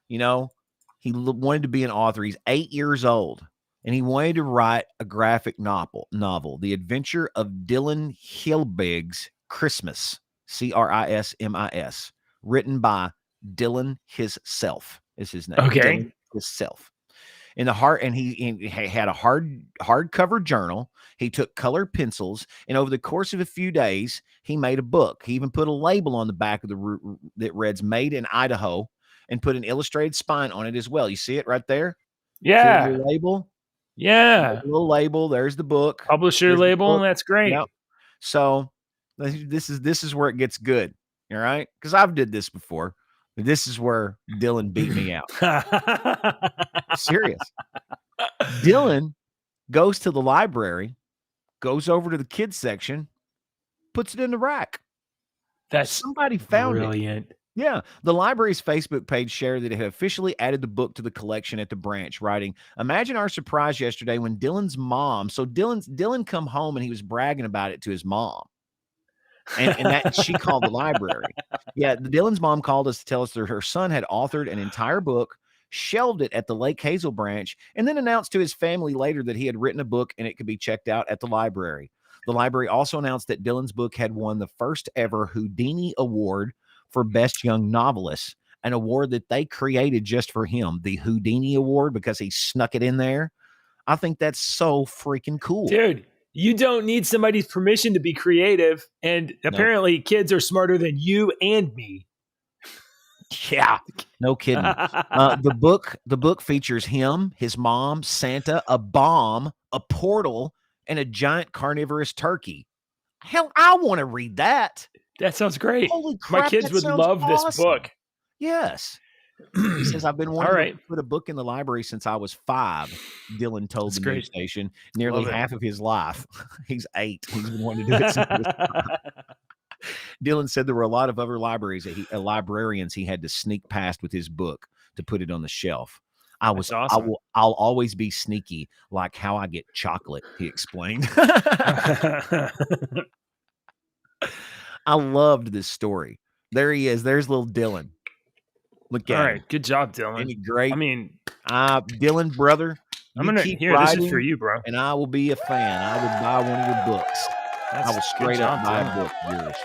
he wanted to be an author. He's 8 years old, and he wanted to write a graphic novel, The Adventure of Dylan Hilbig's Christmas, Chrismis, written by Dylan himself is his name. Okay. Dylan himself. He had a hardcover journal. He took colored pencils, and over the course of a few days, he made a book. He even put a label on the back of that reads "Made in Idaho," and put an illustrated spine on it as well. You see it right there? Yeah. See the label? Yeah. Little label. There's the book. Publisher label. And that's great. Yep. So this is where it gets good. All right, because I've did this before. This is where Dylan beat me out. Serious. Dylan goes to the library, goes over to the kids section, puts it in the rack. That's somebody found brilliant. it. Yeah. The library's Facebook page shared that it had officially added the book to the collection at the branch, writing, "Imagine our surprise yesterday when Dylan's mom," so Dylan come home and he was bragging about it to his mom. And that she called the library. Yeah, Dylan's mom called us to tell us that her son had authored an entire book, shelved it at the Lake Hazel branch, and then announced to his family later that he had written a book and it could be checked out at the library. The library also announced that Dylan's book had won the first ever Houdini Award for Best Young Novelist, an award that they created just for him, the Houdini Award, because he snuck it in there. I think that's so freaking cool. Dude. You don't need somebody's permission to be creative, and apparently kids are smarter than you and me. Yeah, no kidding. The book features him, his mom, Santa, a bomb, a portal, and a giant carnivorous turkey. Hell, I want to read that. That sounds great. Holy crap! My kids that would sounds love this awesome. book. Yes. He says, I've been All wanting right. to put a book in the library since I was 5. Dylan told That's the great. news station. Nearly Love it. half of his life. He's 8. He's been wanting to do it since he was 5. Dylan said there were a lot of other libraries that librarians he had to sneak past with his book to put it on the shelf. That's awesome. I'll always be sneaky, like how I get chocolate, he explained. I loved this story. There he is. There's little Dylan. Look at All him. right. Good job, Dylan. Ain't he great? I mean, Dylan, brother, I'm you gonna keep here. This is writing, for you, bro. and I will be a fan. I would buy one of your books. I will straight up buy a book of yours.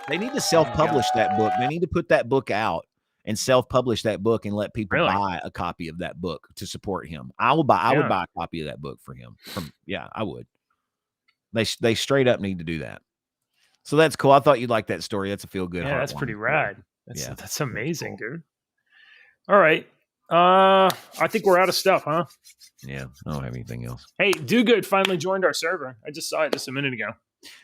They need to self-publish that book. They need to put that book out and self-publish that book and let people buy a copy of that book to support him. I would buy a copy of that book for him. I would. They straight up need to do that. So that's cool. I thought you'd like that story. That's a feel good. Yeah, that's pretty rad. That's amazing, cool. dude. All right. I think we're out of stuff, huh? Yeah, I don't have anything else. Hey, Do Good finally joined our server. I just saw it just a minute ago.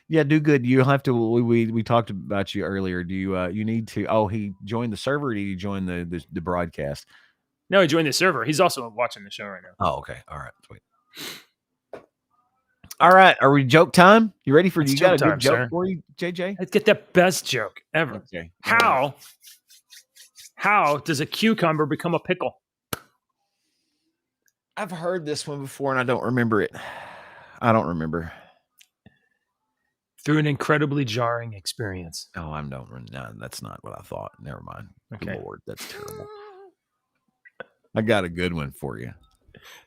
Yeah, Do Good. You'll have to. We talked about you earlier. Do you need to? Oh, he joined the server. Or did he join the broadcast? No, he joined the server. He's also watching the show right now. Oh, okay. All right. Sweet. All right. Are we joke time? You ready for? It's You got a joke time, good joke sir. for you, JJ? Let's get the best joke ever. Okay. How does a cucumber become a pickle? I've heard this one before and I don't remember it. I don't remember. Through an incredibly jarring experience. Oh, no, that's not what I thought. Never mind. Okay. Lord, that's terrible. I got a good one for you.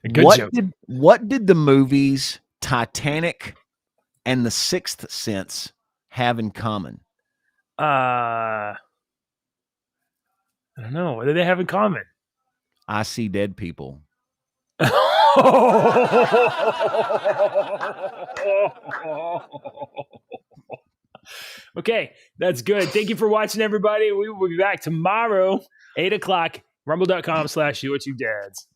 A good joke. What did the movies Titanic and The Sixth Sense have in common? I don't know. What do they have in common? I see dead people. Okay, that's good. Thank you for watching, everybody. We will be back tomorrow, 8 o'clock, rumble.com/YouWhatYouDads.